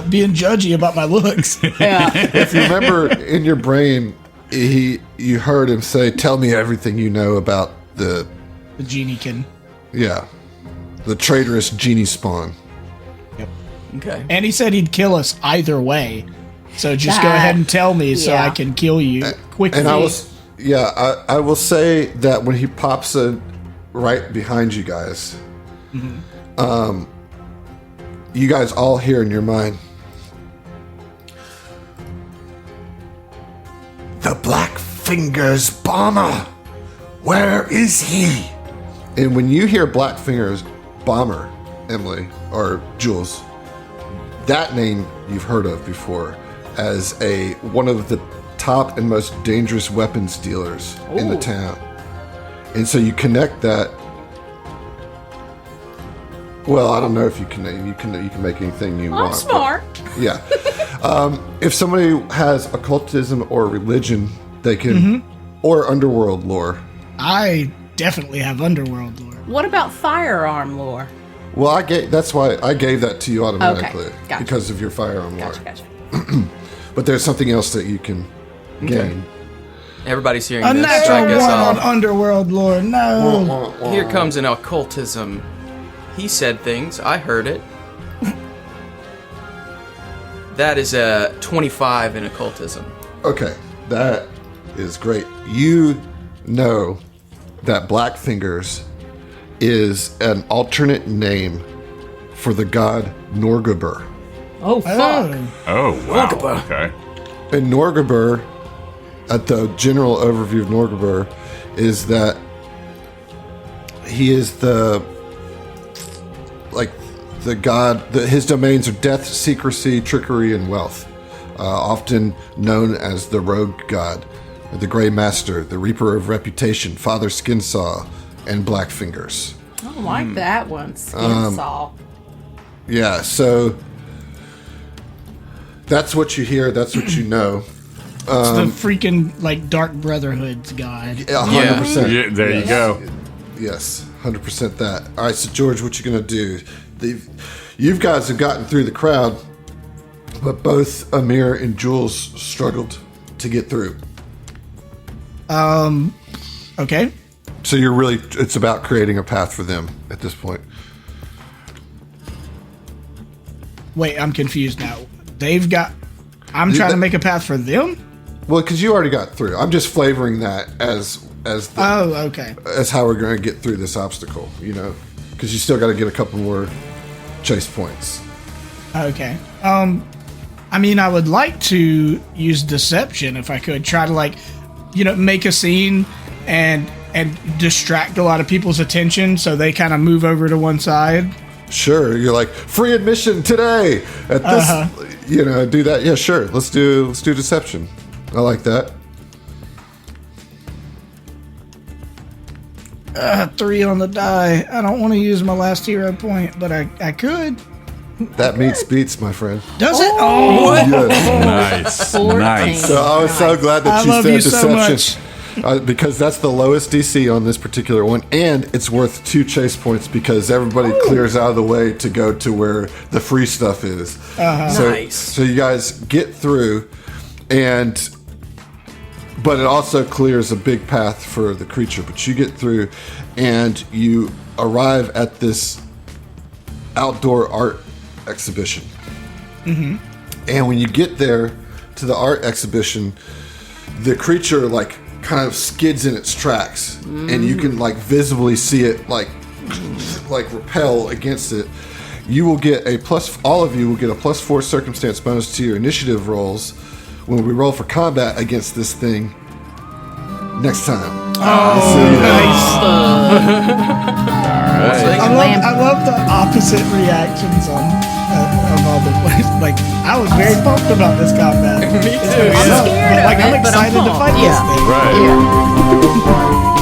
being judgy about my looks. Yeah. If you remember in your brain, you heard him say, "Tell me everything you know about the The genie can. the traitorous genie spawn." Okay. And he said he'd kill us either way. So just go That- ahead and tell me so yeah. I can kill you quickly. And I will say that when he pops in right behind you guys, you guys all hear in your mind, "The Black Fingers Bomber, where is he?" And when you hear Black Fingers Bomber, Emily or Jules, that name you've heard of before as one of the top and most dangerous weapons dealers in the town. And so you connect that. Well, I don't know if you can make anything you want. I'm smart. But, yeah. If somebody has occultism or religion, they can, or underworld lore. I definitely have underworld lore. What about firearm lore? Well, that's why I gave that to you automatically gotcha. because of your firearm lore. Gotcha. But there's something else that you can gain. Everybody's hearing A this. natural I guess one on I'll. underworld lore. No. Here comes an occultism. He said things. I heard it. That is a 25 in occultism. Okay, that is great. You know that Black Fingers is an alternate name for the god Norgabur. Oh, fuck. Oh, wow. Okay. And Norgabur, at the general overview of Norgabur, is that he is the god. His domains are death, secrecy, trickery, and wealth. Often known as the rogue god, the Grey Master, the Reaper of Reputation, Father Skinsaw, and Black Fingers. I don't like that one. Skin saw. Yeah, so that's what you hear. That's what you know. It's the freaking like Dark Brotherhood's god. 100%. Yeah, there you go. Yes, 100% that. All right, so George, what you gonna do? You guys have gotten through the crowd, but both Amir and Jules struggled to get through. Okay. So it's about creating a path for them at this point. Wait, I'm confused now. They've got I'm trying to make a path for them. Well, because you already got through. I'm just flavoring that as Okay. as how we're going to get through this obstacle. Because you still got to get a couple more chase points. Okay. I mean, I would like to use deception if I could. Try to make a scene and distract a lot of people's attention so they kind of move over to one side. Sure, you're like free admission today at this. Do that. Yeah, sure. Let's do deception. I like that. 3 on the die. I don't want to use my last hero point, but I could. That meets beats, my friend. Does it? Oh, Yes. Nice. So I was so glad that I you love said you so deception. Because that's the lowest DC on this particular one, and it's worth 2 chase points because everybody clears out of the way to go to where the free stuff is. Nice. So you guys get through, but it also clears a big path for the creature. But you get through, and you arrive at this outdoor art exhibition. Mm-hmm. And when you get there to the art exhibition, the creature kind of skids in its tracks, and you can visibly see it repel against it. You will get all of you will get a +4 circumstance bonus to your initiative rolls when we roll for combat against this thing next time. nice. I love the opposite reactions of all the places. I was very pumped about this combat. Me too. I'm scared of it, I'm but I'm excited to pumped. fight this thing. Right. Yeah.